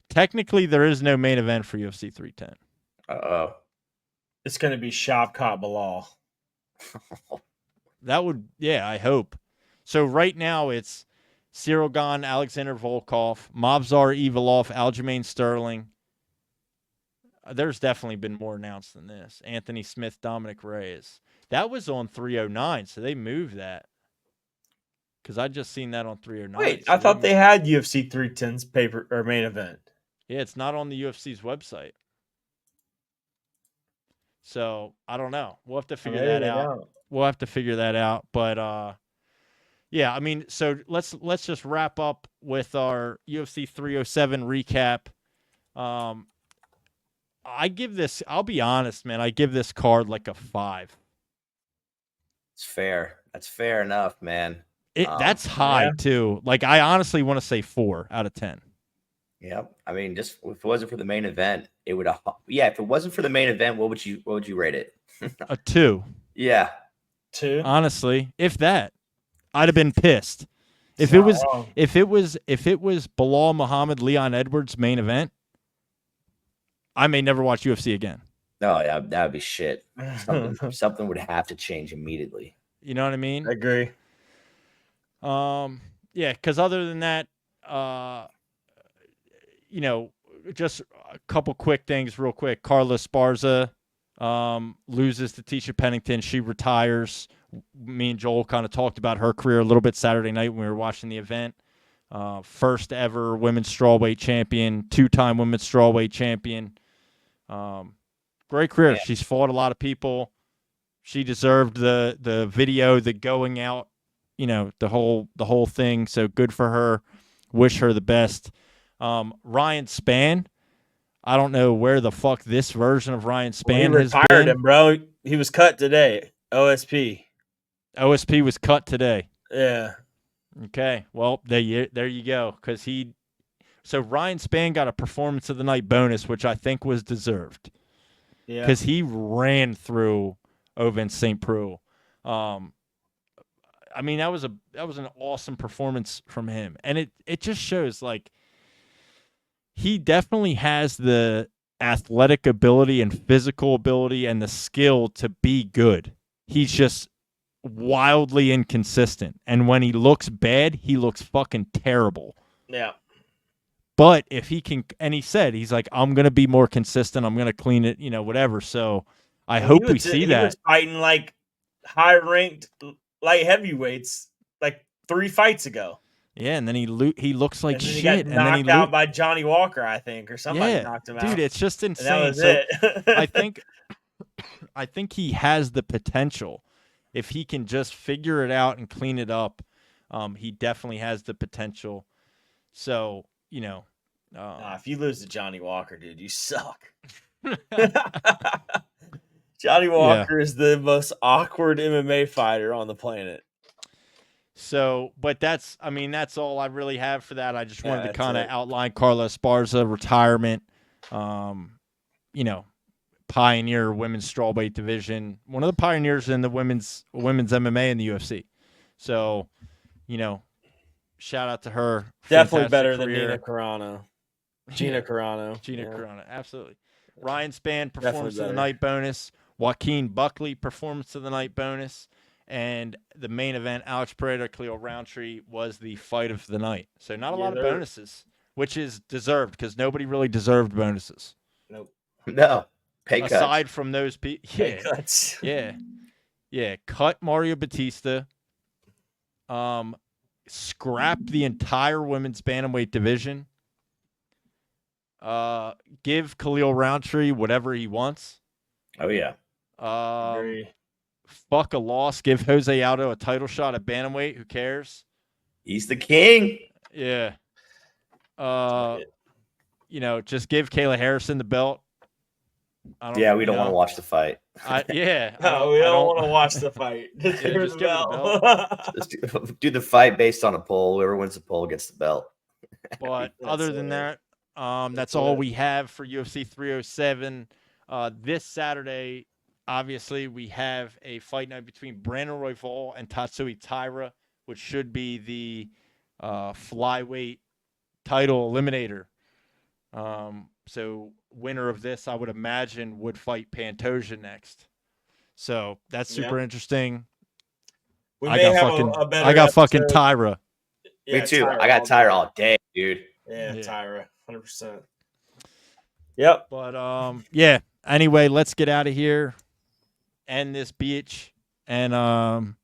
Technically, there is no main event for UFC 310. Uh-oh. It's going to be Shavkat Bilal. That would, yeah, I hope. So right now it's Cyril Gane, Alexander Volkov, Movsar Evloev, Aljamain Sterling. There's definitely been more announced than this. Anthony Smith, Dominic Reyes. That was on 309, so they moved that. Because I just seen that on 309. Wait, so I thought they had UFC 310's paper or main event. Yeah, it's not on the UFC's website. So I don't know. We'll have to figure that out. We'll have to figure that out. But yeah, I mean, so let's just wrap up with our UFC 307 recap. I give this, I'll be honest, man, I give this card like a 5. It's fair. That's fair enough, man. That's high too. Like, I honestly want to say 4 out of 10. Yep. I mean, just if it wasn't for the main event, it would have. Yeah, if it wasn't for the main event, what would you rate it? A 2. Yeah. 2. Honestly, if that, I'd have been pissed. If it was Bilal Muhammad Leon Edwards main event, I may never watch UFC again. No, yeah, that would be shit. Something would have to change immediately. You know what I mean? I agree. Yeah, because other than that, just a couple quick things real quick. Carla Esparza loses to Tisha Pennington. She retires. Me and Joel kind of talked about her career a little bit Saturday night when we were watching the event. First ever women's strawweight champion, 2-time women's strawweight champion. Great career. Yeah. She's fought a lot of people. She deserved the video, the going out, the whole thing. So good for her. Wish her the best. Ryan Spann. I don't know where the fuck this version of Ryan Spann has been. He retired him, bro. He was cut today. OSP was cut today. Yeah. Okay. Well, there you go. So Ryan Spann got a performance of the night bonus, which I think was deserved. Yeah. Because he ran through Ovince St. Preux. I mean, that was an awesome performance from him. And it just shows, like, he definitely has the athletic ability and physical ability and the skill to be good. He's just wildly inconsistent. And when he looks bad, he looks fucking terrible. Yeah. But if he can, and he said, he's like, I'm going to be more consistent. I'm going to clean it, whatever. So I hope we see that. He was fighting like high-ranked light heavyweights like 3 fights ago. Yeah, and then he looks like shit. He got knocked out by Johnny Walker, I think, or somebody knocked him out. Dude, it's just insane. And that was it. I think he has the potential. If he can just figure it out and clean it up, he definitely has the potential. So, if you lose to Johnny Walker, dude, you suck. Johnny Walker is the most awkward MMA fighter on the planet. So, but that's all I really have for that. I just wanted to kind of outline Carla Esparza retirement. pioneer women's strawweight division, one of the pioneers in the women's MMA in the UFC. So, shout out to her. Definitely Fantastic better career. than Nina Carano. Gina Carano. Gina Carano, absolutely. Ryan Spann, Definitely performance of the better. night bonus. Joaquin Buckley, performance of the night bonus. And the main event, Alex Pereira, Khalil Rountree, was the fight of the night. So not a lot of bonuses, which is deserved because nobody really deserved bonuses. Nope. No. Pay cuts. Aside from those people. Pay cuts. Yeah. Cut Mario Batista. Scrap the entire women's bantamweight division. Give Khalil Rountree whatever he wants. Oh, yeah. Agree. Fuck a loss. Give Jose Aldo a title shot at bantamweight. Who cares? He's the king. Yeah. Just give Kayla Harrison the belt. We don't want to watch the fight. No, we don't want to watch the fight. Just give her the belt. Just do the fight based on a poll. Whoever wins the poll gets the belt. But other than that, that's all we have for UFC 307. This Saturday, obviously, we have a fight night between Brandon Royval and Tatsui Taira, which should be the flyweight title eliminator. So winner of this, I would imagine, would fight Pantoja next. So that's super interesting. I got fucking Taira. Me too. Tyra I got Taira all day, dude. Yeah, Taira, 100%. Yep. But Anyway, let's get out of here. End this bitch. And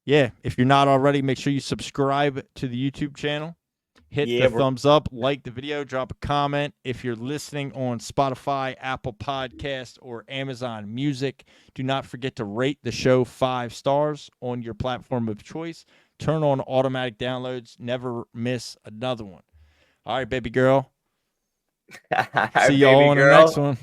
if you're not already, make sure you subscribe to the YouTube channel. Hit the thumbs up, like the video, drop a comment. If you're listening on Spotify, Apple Podcast, or Amazon Music, do not forget to rate the show 5 stars on your platform of choice. Turn on automatic downloads. Never miss another one. All right, baby girl. See y'all on the next one.